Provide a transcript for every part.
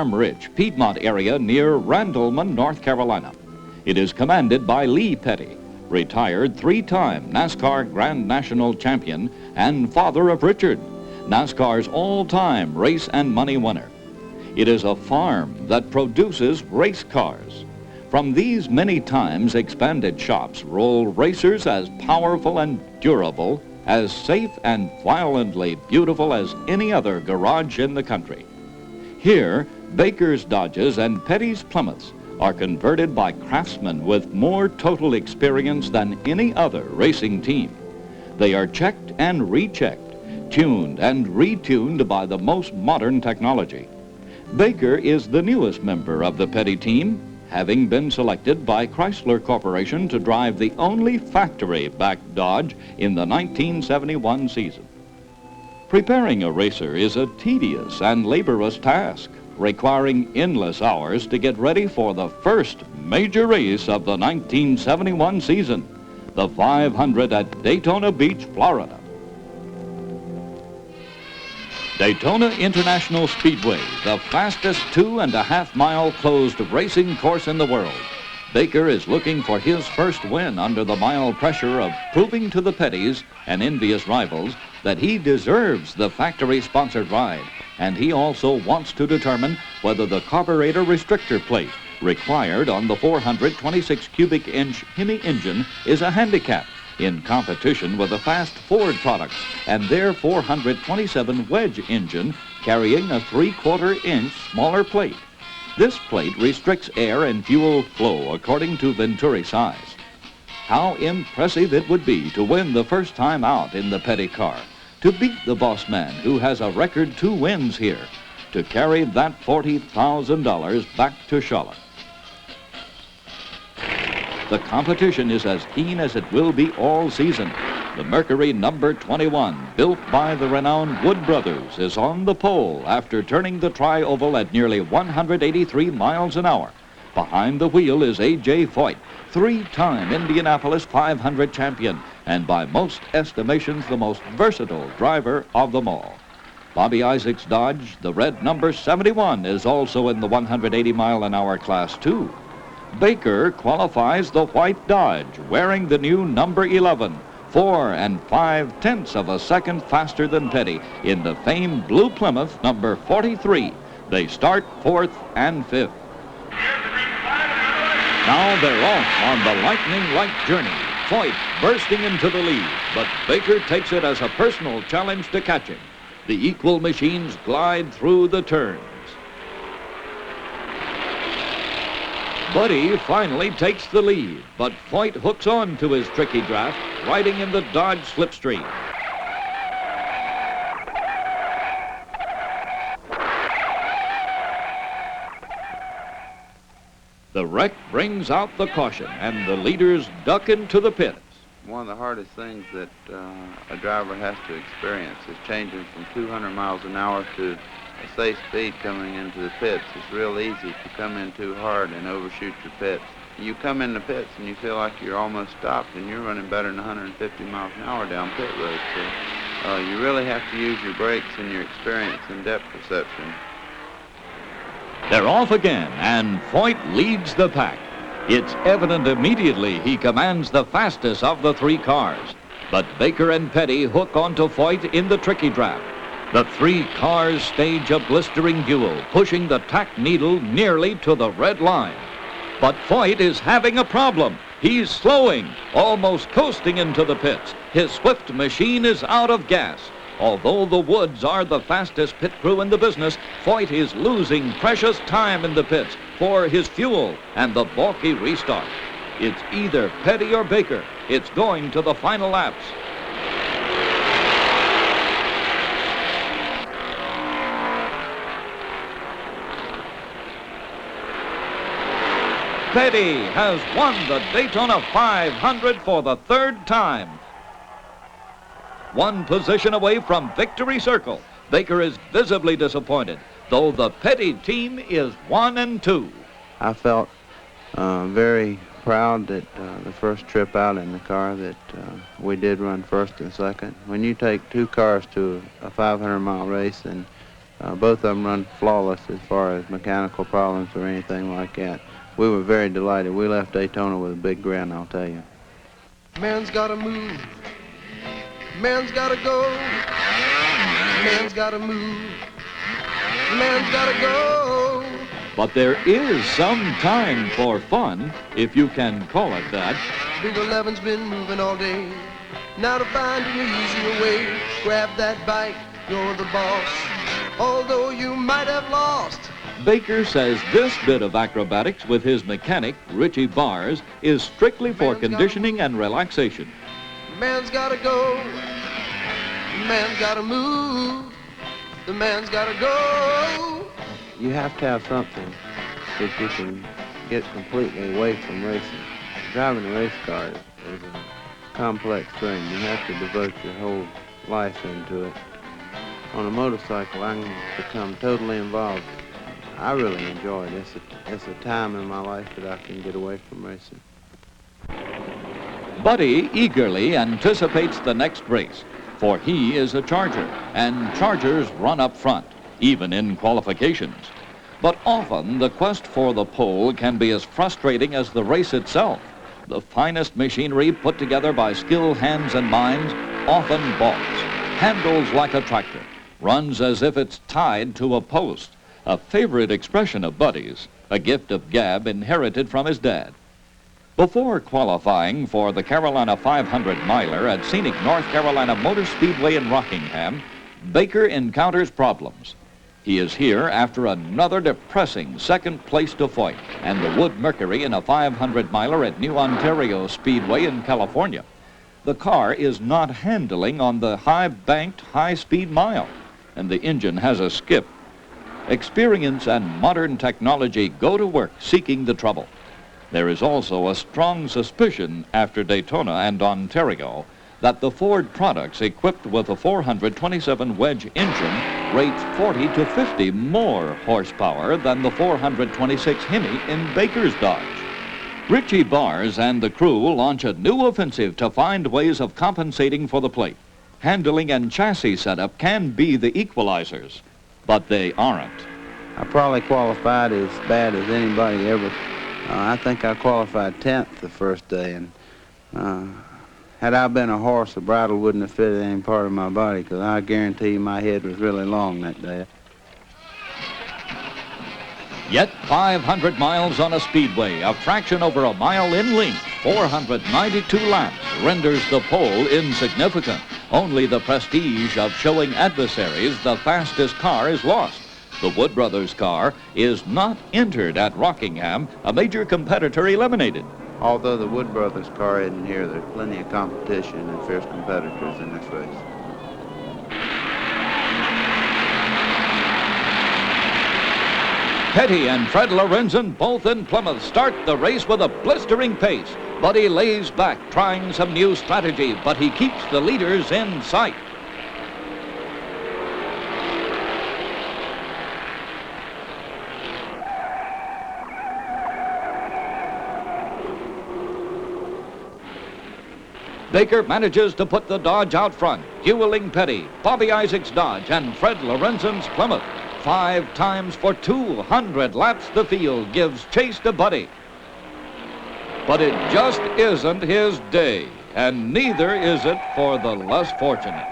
Farm Ridge, Piedmont area near Randleman, North Carolina. It is commanded by Lee Petty, retired three-time NASCAR Grand National Champion and father of Richard, NASCAR's all-time race and money winner. It is a farm that produces race cars. From these many times expanded shops roll racers as powerful and durable, as safe and violently beautiful as any other garage in the country. Here, Baker's Dodges and Petty's Plymouths are converted by craftsmen with more total experience than any other racing team. They are checked and rechecked, tuned and retuned by the most modern technology. Baker is the newest member of the Petty team, having been selected by Chrysler Corporation to drive the only factory-backed Dodge in the 1971 season. Preparing a racer is a tedious and laborious task, requiring endless hours to get ready for the first major race of the 1971 season, the 500 at Daytona Beach, Florida. Daytona International Speedway, the fastest 2.5-mile closed racing course in the world. Baker is looking for his first win under the mile pressure of proving to the Pettys and envious rivals that he deserves the factory-sponsored ride, and he also wants to determine whether the carburetor restrictor plate required on the 426 cubic inch Hemi engine is a handicap in competition with the fast Ford products and their 427 wedge engine carrying a 3/4 inch smaller plate. This plate restricts air and fuel flow according to Venturi size. How impressive it would be to win the first time out in the Petty car, to beat the boss man who has a record 2 wins here, to carry that $40,000 back to Charlotte. The competition is as keen as it will be all season. The Mercury number 21, built by the renowned Wood Brothers, is on the pole after turning the tri-oval at nearly 183 miles an hour. Behind the wheel is A.J. Foyt, 3-time Indianapolis 500 champion, and by most estimations the most versatile driver of them all. Bobby Isaacs' Dodge, the red number 71, is also in the 180-mile-an-hour class too. Baker qualifies the white Dodge, wearing the new number 11, 4 5/10 of a second faster than Petty in the famed blue Plymouth number 43. They start 4th and 5th. Now they're off on the lightning-like journey. Foyt bursting into the lead, but Baker takes it as a personal challenge to catch him. The equal machines glide through the turns. Buddy finally takes the lead, but Foyt hooks on to his tricky draft, riding in the Dodge slipstream. The wreck brings out the caution, and the leaders duck into the pits. One of the hardest things that a driver has to experience is changing from 200 miles an hour to a safe speed coming into the pits. It's real easy to come in too hard and overshoot your pits. You come in the pits and you feel like you're almost stopped and you're running better than 150 miles an hour down pit road. So you really have to use your brakes and your experience and depth perception. They're off again, and Foyt leads the pack. It's evident immediately he commands the fastest of the 3 cars. But Baker and Petty hook onto Foyt in the tricky draft. The 3 cars stage a blistering duel, pushing the tack needle nearly to the red line. But Foyt is having a problem. He's slowing, almost coasting into the pits. His swift machine is out of gas. Although the Woods are the fastest pit crew in the business, Foyt is losing precious time in the pits for his fuel and the balky restart. It's either Petty or Baker. It's going to the final laps. Petty has won the Daytona 500 for the 3rd time. 1 position away from victory circle. Baker is visibly disappointed, though the Petty team is 1 and 2. I felt very proud that the first trip out in the car that we did run first and second. When you take 2 cars to a 500-mile race and Both of them run flawless as far as mechanical problems or anything like that. We were very delighted. We left Daytona with a big grin, I'll tell you. Man's gotta move. Man's gotta go. Man's gotta move. Man's gotta go. But there is some time for fun, if you can call it that. Big 11's been moving all day. Now to find an easier way. Grab that bike, you're the boss. Although you might have lost. Baker says this bit of acrobatics with his mechanic, Richie Bars, is strictly for conditioning and relaxation. Man's gotta go. Man's gotta move. The man's gotta go. You have to have something that you can get completely away from racing. Driving a race car is a complex thing. You have to devote your whole life into it. On a motorcycle, I can become totally involved. I really enjoy it. It's a time in my life that I can get away from racing. Buddy eagerly anticipates the next race, for he is a Charger, and Chargers run up front, even in qualifications. But often the quest for the pole can be as frustrating as the race itself. The finest machinery put together by skilled hands and minds often balks, handles like a tractor, runs as if it's tied to a post. A favorite expression of Buddy's, a gift of gab inherited from his dad. Before qualifying for the Carolina 500 miler at scenic North Carolina Motor Speedway in Rockingham, Baker encounters problems. He is here after another depressing second place to Foyt and the Wood Mercury in a 500 miler at New Ontario Speedway in California. The car is not handling on the high-banked, high-speed mile, and the engine has a skip. Experience and modern technology go to work seeking the trouble. There is also a strong suspicion after Daytona and Ontario that the Ford products equipped with a 427 wedge engine rates 40 to 50 more horsepower than the 426 Hemi in Baker's Dodge. Richie Bars and the crew launch a new offensive to find ways of compensating for the plate. Handling and chassis setup can be the equalizers, but they aren't. I probably qualified as bad as anybody ever. I think I qualified 10th the first day, and had I been a horse, the bridle wouldn't have fitted any part of my body, because I guarantee you my head was really long that day. Yet 500 miles on a speedway, a fraction over a mile in length, 492 laps, renders the pole insignificant. Only the prestige of showing adversaries the fastest car is lost. The Wood Brothers car is not entered at Rockingham, a major competitor eliminated. Although the Wood Brothers car isn't here, there's plenty of competition and fierce competitors in this race. Petty and Fred Lorenzen, both in Plymouth, start the race with a blistering pace. Buddy lays back, trying some new strategy, but he keeps the leaders in sight. Baker manages to put the Dodge out front, dueling Petty, Bobby Isaacs' Dodge, and Fred Lorenzen's Plymouth. 5 times for 200 laps the field gives chase to Buddy. But it just isn't his day, and neither is it for the less fortunate.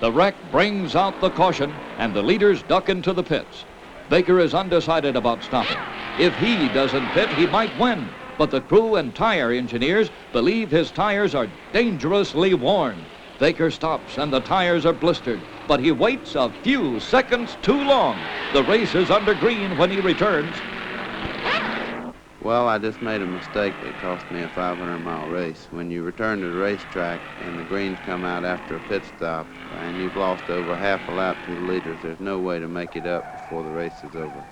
The wreck brings out the caution, and the leaders duck into the pits. Baker is undecided about stopping. If he doesn't pit, he might win. But the crew and tire engineers believe his tires are dangerously worn. Baker stops, and the tires are blistered, but he waits a few seconds too long. The race is under green when he returns. Well, I just made a mistake that cost me a 500-mile race. When you return to the racetrack and the greens come out after a pit stop and you've lost over half a lap to the leaders, there's no way to make it up before the race is over.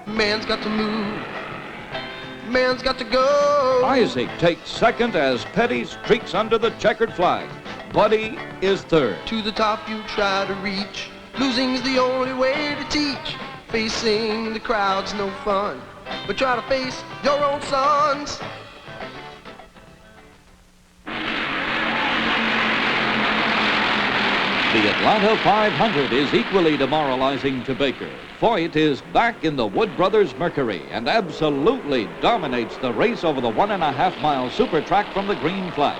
Man's got to move. Man's got to go. Isaac takes second as Petty streaks under the checkered flag. Buddy is third. To the top you try to reach. Losing's the only way to teach. Facing the crowd's no fun. but try to face your own sons. The Atlanta 500 is equally demoralizing to Baker. Foyt is back in the Wood Brothers Mercury and absolutely dominates the race over the 1.5-mile super track from the green flag.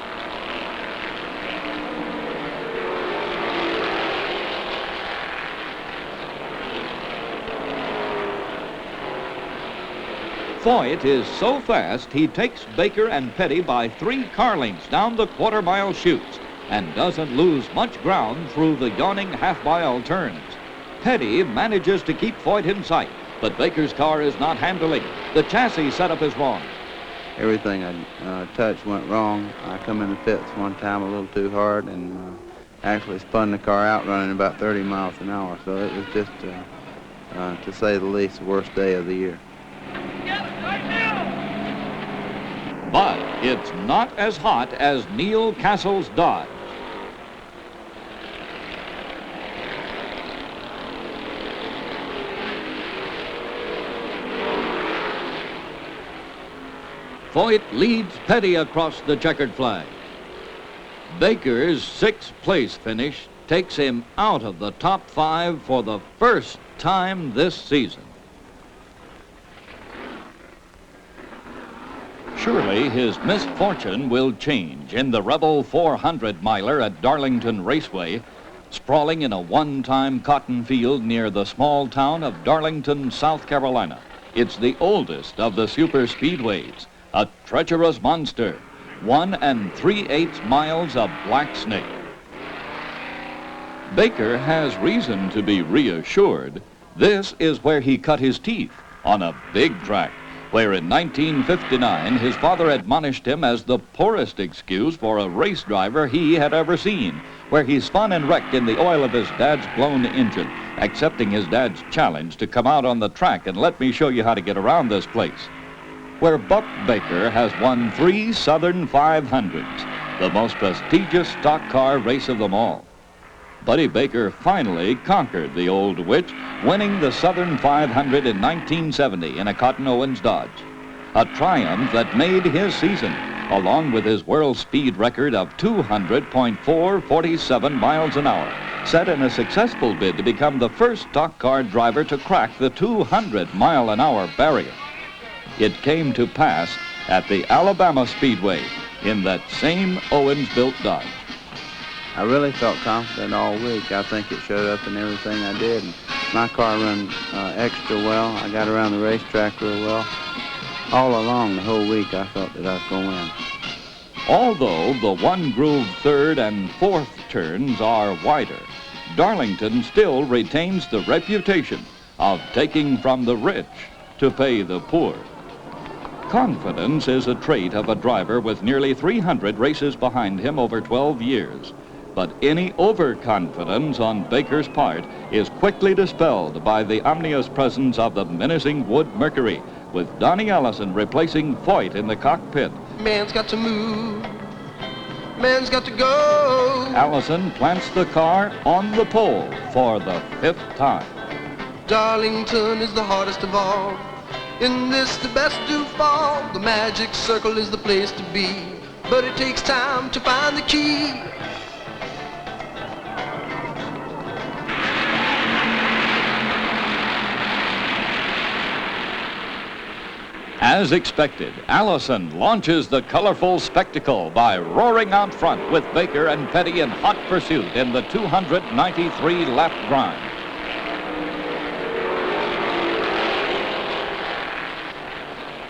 Foyt is so fast he takes Baker and Petty by 3 car lengths down the quarter-mile chutes and doesn't lose much ground through the yawning half-mile turns. Petty manages to keep Foyt in sight, but Baker's car is not handling. The chassis setup is wrong. Everything I touched went wrong. I come in the pits one time a little too hard and actually spun the car out running about 30 miles an hour. So it was just, to say the least, the worst day of the year. But it's not as hot as Neil Castle's Dodge. Foyt leads Petty across the checkered flag. Baker's 6th place finish takes him out of the top 5 for the first time this season. Surely his misfortune will change in the Rebel 400-miler at Darlington Raceway, sprawling in a one-time cotton field near the small town of Darlington, South Carolina. It's the oldest of the super speedways, a treacherous monster, 1 3/8 miles of black snake. Baker has reason to be reassured. This is where he cut his teeth, on a big track, where in 1959 his father admonished him as the poorest excuse for a race driver he had ever seen, where he spun and wrecked in the oil of his dad's blown engine, accepting his dad's challenge to come out on the track and let me show you how to get around this place. Where Buck Baker has won 3 Southern 500s, the most prestigious stock car race of them all. Buddy Baker finally conquered the old witch, winning the Southern 500 in 1970 in a Cotton Owens Dodge. A triumph that made his season, along with his world speed record of 200.447 miles an hour, set in a successful bid to become the first stock car driver to crack the 200-mile-an-hour barrier. It came to pass at the Alabama Speedway in that same Owens-built Dodge. I really felt confident all week. I think it showed up in everything I did. And my car ran extra well. I got around the racetrack real well. All along the whole week, I felt that I was going to win. Although the one-groove 3rd and 4th turns are wider, Darlington still retains the reputation of taking from the rich to pay the poor. Confidence is a trait of a driver with nearly 300 races behind him over 12 years. But any overconfidence on Baker's part is quickly dispelled by the ominous presence of the menacing Wood Mercury, with Donnie Allison replacing Foyt in the cockpit. Man's got to move. Man's got to go. Allison plants the car on the pole for the 5th time. Darlington is the hardest of all. In this, the best do fall. The magic circle is the place to be. But it takes time to find the key. As expected, Allison launches the colorful spectacle by roaring out front with Baker and Petty in hot pursuit in the 293-lap grind.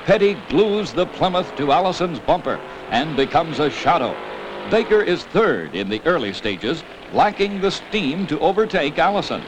Petty glues the Plymouth to Allison's bumper and becomes a shadow. Baker is 3rd in the early stages, lacking the steam to overtake Allison.